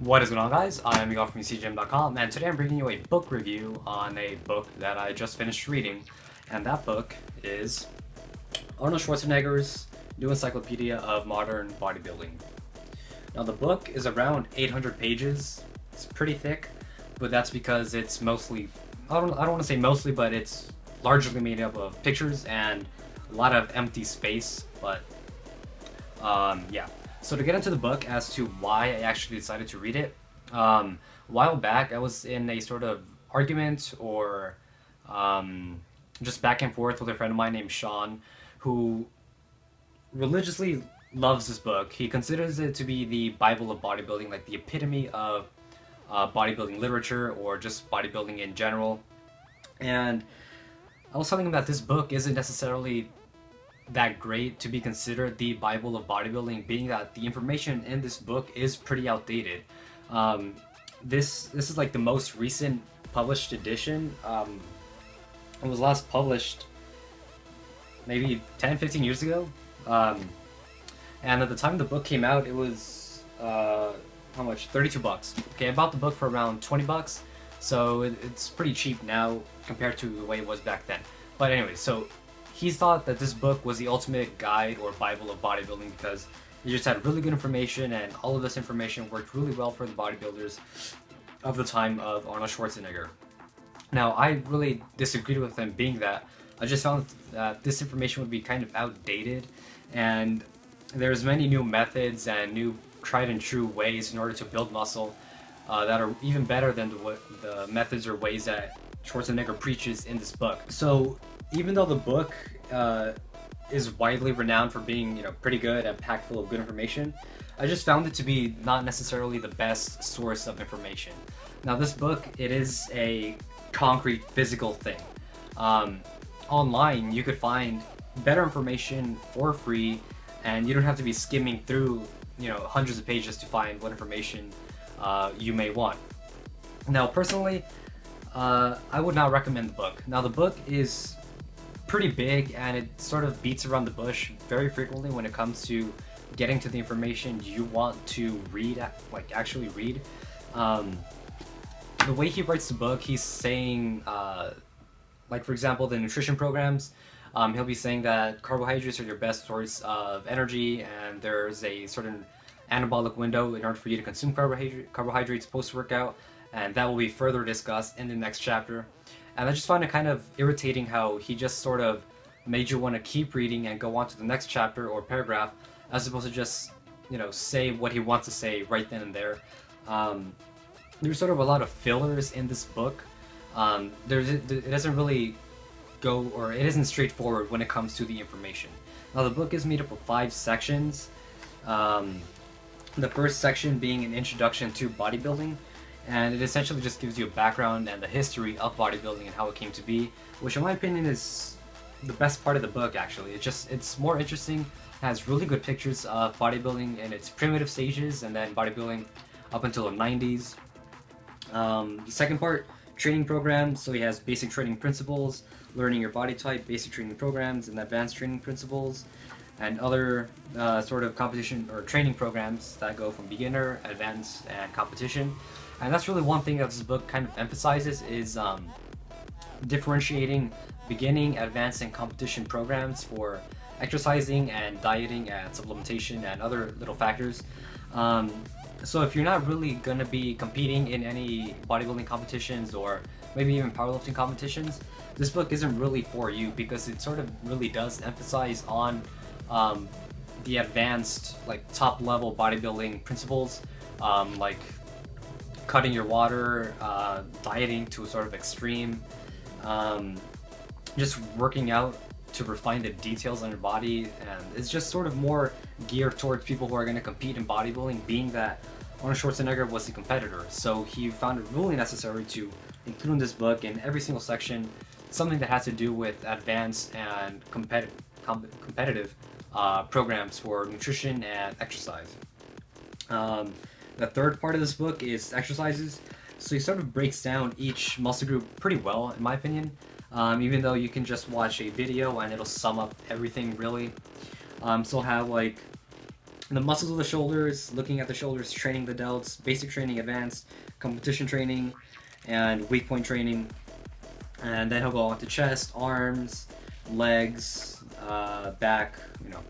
What is going on, guys? I'm Miguel from UCGym.com, and today I'm bringing you a book review on a book that I just finished reading, and that book is Arnold Schwarzenegger's New Encyclopedia of Modern Bodybuilding. Now, the book is around 800 pages. It's pretty thick, but that's because it's mostly, I don't want to say mostly, but it's largely made up of pictures and a lot of empty space, but yeah. So to get into the book as to why I actually decided to read it, a while back I was in a sort of argument or just back and forth with a friend of mine named Sean, who religiously loves this book. He considers it to be the Bible of bodybuilding, like the epitome of bodybuilding literature or just bodybuilding in general. And I was telling him that this book isn't necessarily that great to be considered the Bible of bodybuilding, being that the information in this book is pretty outdated. This is like the most recent published edition. It was last published maybe 10-15 years ago, and at the time the book came out, it was how much? $32. Okay, I bought the book for around $20, so it's pretty cheap now compared to the way it was back then. But anyway, so he thought that this book was the ultimate guide or Bible of bodybuilding because it just had really good information, and all of this information worked really well for the bodybuilders of the time of Arnold Schwarzenegger. Now, I really disagreed with him, being that I just found that this information would be kind of outdated, and there's many new methods and new tried and true ways in order to build muscle that are even better than the methods or ways that Schwarzenegger preaches in this book. So even though the book is widely renowned for being, pretty good and packed full of good information, I just found it to be not necessarily the best source of information. Now, this book, it is a concrete physical thing. Online, you could find better information for free, and you don't have to be skimming through, hundreds of pages to find what information you may want. Now, personally, I would not recommend the book. Now, the book is pretty big, and it sort of beats around the bush very frequently when it comes to getting to the information you want to read, actually read. The way he writes the book, he's saying, for example, the nutrition programs, he'll be saying that carbohydrates are your best source of energy, and there's a certain anabolic window in order for you to consume carbohydrates post-workout, and that will be further discussed in the next chapter. And I just find it kind of irritating how he just sort of made you want to keep reading and go on to the next chapter or paragraph, as opposed to just, say what he wants to say right then and there. There's sort of a lot of fillers in this book. It doesn't really go, or it isn't straightforward when it comes to the information. Now, the book is made up of 5 sections. The first section being an introduction to bodybuilding, and it essentially just gives you a background and the history of bodybuilding and how it came to be, which in my opinion is the best part of the book. Actually, it's more interesting, has really good pictures of bodybuilding in its primitive stages, and then bodybuilding up until the 90s. The second part, training programs, so he has basic training principles, learning your body type, basic training programs, and advanced training principles, and other sort of competition or training programs that go from beginner, advanced, and competition. And that's really one thing that this book kind of emphasizes, is differentiating beginning, advanced, and competition programs for exercising and dieting and supplementation and other little factors. So if you're not really going to be competing in any bodybuilding competitions or maybe even powerlifting competitions, this book isn't really for you, because it sort of really does emphasize on the advanced, top level bodybuilding principles, like cutting your water, dieting to a sort of extreme, just working out to refine the details on your body, and it's just sort of more geared towards people who are going to compete in bodybuilding, being that Arnold Schwarzenegger was a competitor. So he found it really necessary to include in this book, in every single section, something that has to do with advanced and competitive programs for nutrition and exercise. The third part of this book is exercises. So he sort of breaks down each muscle group pretty well, in my opinion, even though you can just watch a video and it'll sum up everything, really. So he'll have the muscles of the shoulders, looking at the shoulders, training the delts, basic training, advanced, competition training, and weak point training. And then he'll go on to chest, arms, legs, back,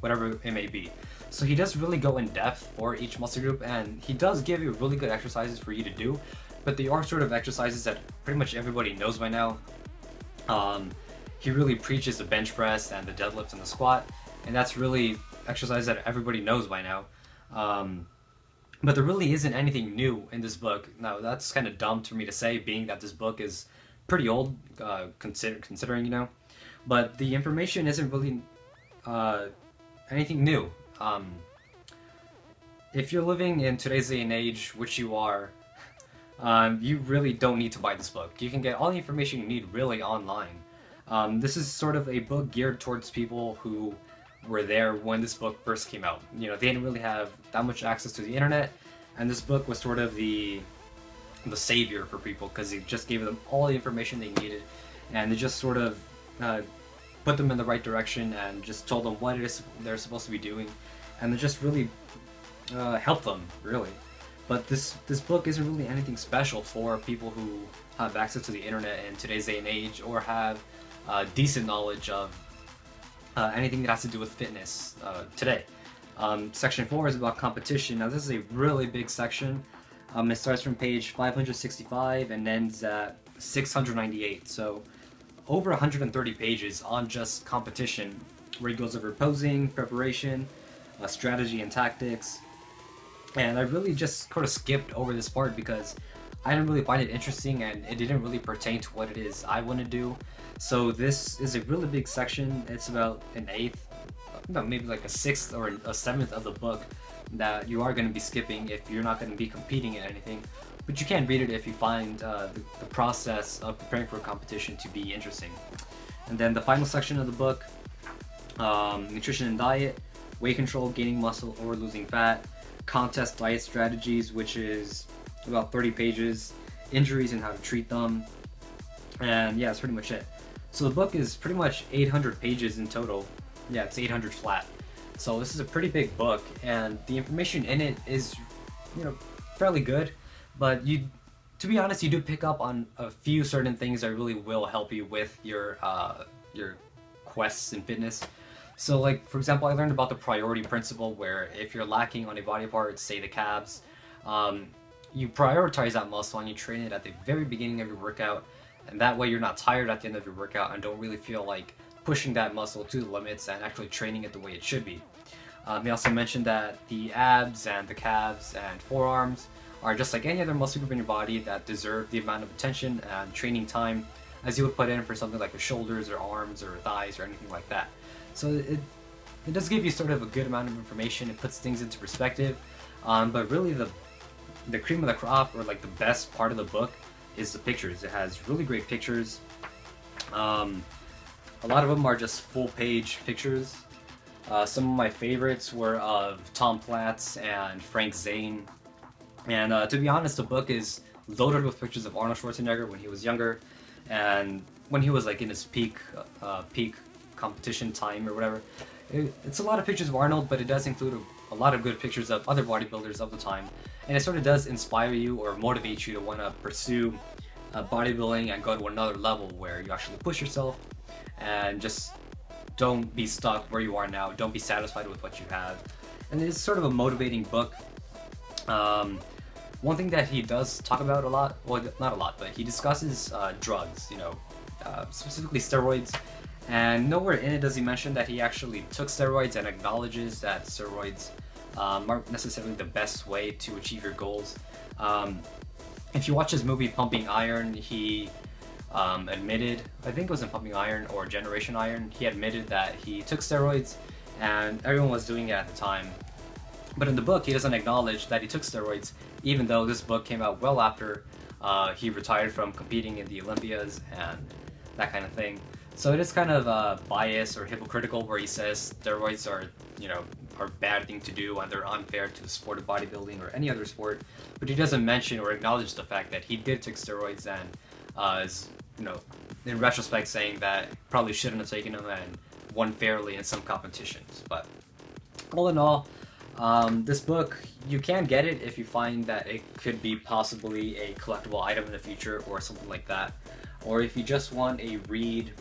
whatever it may be. So he does really go in depth for each muscle group, and he does give you really good exercises for you to do, but they are sort of exercises that pretty much everybody knows by now. He really preaches the bench press and the deadlifts and the squat, and that's really exercise that everybody knows by now. But there really isn't anything new in this book. Now, that's kind of dumb for me to say, being that this book is pretty old, considering. But the information isn't really anything new. If you're living in today's day and age, which you are, you really don't need to buy this book. You can get all the information you need really online. This is sort of a book geared towards people who were there when this book first came out. They didn't really have that much access to the internet, and this book was sort of the savior for people, because it just gave them all the information they needed, and it just sort of put them in the right direction and just told them what it is they're supposed to be doing, and it just really helped them, really. But this book isn't really anything special for people who have access to the internet in today's day and age, or have decent knowledge of anything that has to do with fitness today. Section 4 is about competition. Now, this is a really big section. It starts from page 565 and ends at 698. So over 130 pages on just competition, where he goes over posing, preparation, strategy and tactics. And I really just sort of skipped over this part because I didn't really find it interesting, and it didn't really pertain to what it is I want to do. So this is a really big section. It's about an eighth, no, maybe like a sixth or a seventh of the book that you are going to be skipping if you're not going to be competing in anything. But you can read it if you find the process of preparing for a competition to be interesting. And then the final section of the book, nutrition and diet, weight control, gaining muscle or losing fat, contest diet strategies, which is about 30 pages, injuries and how to treat them, and yeah, that's pretty much it. So the book is pretty much 800 pages in total. Yeah, it's 800 flat. So this is a pretty big book, and the information in it is, fairly good. But to be honest, you do pick up on a few certain things that really will help you with your quests in fitness. So, like, for example, I learned about the priority principle, where if you're lacking on a body part, say the calves, you prioritize that muscle and you train it at the very beginning of your workout, and that way you're not tired at the end of your workout and don't really feel like pushing that muscle to the limits and actually training it the way it should be. They also mentioned that the abs and the calves and forearms are just like any other muscle group in your body that deserve the amount of attention and training time as you would put in for something like the shoulders or arms or thighs or anything like that. So it does give you sort of a good amount of information. It puts things into perspective, but really the cream of the crop, or like the best part of the book, is the pictures. It has really great pictures. A lot of them are just full page pictures. Some of my favorites were of Tom Platz and Frank Zane. And to be honest, the book is loaded with pictures of Arnold Schwarzenegger when he was younger, and when he was like in his peak competition time or whatever. It's a lot of pictures of Arnold, but it does include a lot of good pictures of other bodybuilders of the time, and it sort of does inspire you or motivate you to want to pursue bodybuilding and go to another level where you actually push yourself and just don't be stuck where you are now. Don't be satisfied with what you have. And it's sort of a motivating book. One thing that he does talk about a lot, well, not a lot, but he discusses drugs, specifically steroids. And nowhere in it does he mention that he actually took steroids, and acknowledges that steroids aren't necessarily the best way to achieve your goals. If you watch his movie Pumping Iron, he admitted, I think it was in Pumping Iron or Generation Iron, he admitted that he took steroids, and everyone was doing it at the time. But in the book, he doesn't acknowledge that he took steroids, even though this book came out well after he retired from competing in the Olympias and that kind of thing. So it is kind of biased or hypocritical, where he says steroids are a bad thing to do and they're unfair to the sport of bodybuilding or any other sport. But he doesn't mention or acknowledge the fact that he did take steroids, and is in retrospect saying that probably shouldn't have taken them and won fairly in some competitions. But all in all, This book, you can get it if you find that it could be possibly a collectible item in the future or something like that. Or if you just want a read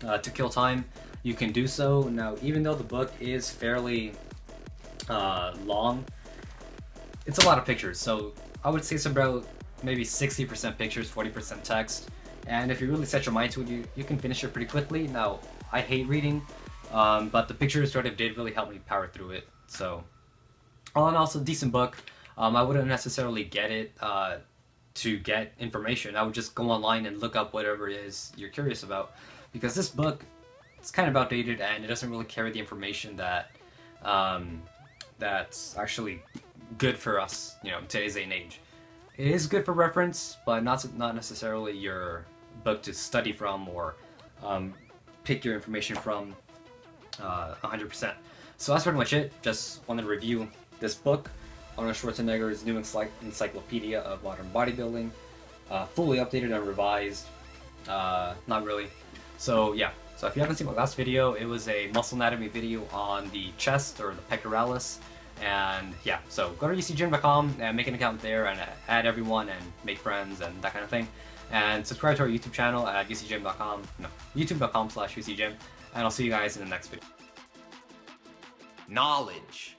to kill time, you can do so. Now, even though the book is fairly long, it's a lot of pictures, so I would say it's about maybe 60% pictures, 40% text. And if you really set your mind to it, you can finish it pretty quickly. Now, I hate reading, but the pictures sort of did really help me power through it. So, all in all, it's a decent book. I wouldn't necessarily get it to get information. I would just go online and look up whatever it is you're curious about. Because this book, it's kind of outdated and it doesn't really carry the information that that's actually good for us, you know, in today's day and age. It is good for reference, but not necessarily your book to study from or pick your information from 100%. So that's pretty much it. Just wanted to review this book, Arnold Schwarzenegger's new Encyclopedia of Modern Bodybuilding, fully updated and revised. Not really. So yeah. So if you haven't seen my last video, it was a muscle anatomy video on the chest or the pectoralis. And yeah, so go to UCGym.com and make an account there and add everyone and make friends and that kind of thing. And subscribe to our YouTube channel at UCGym.com, no, youtube.com/UCGym. And I'll see you guys in the next video. Knowledge.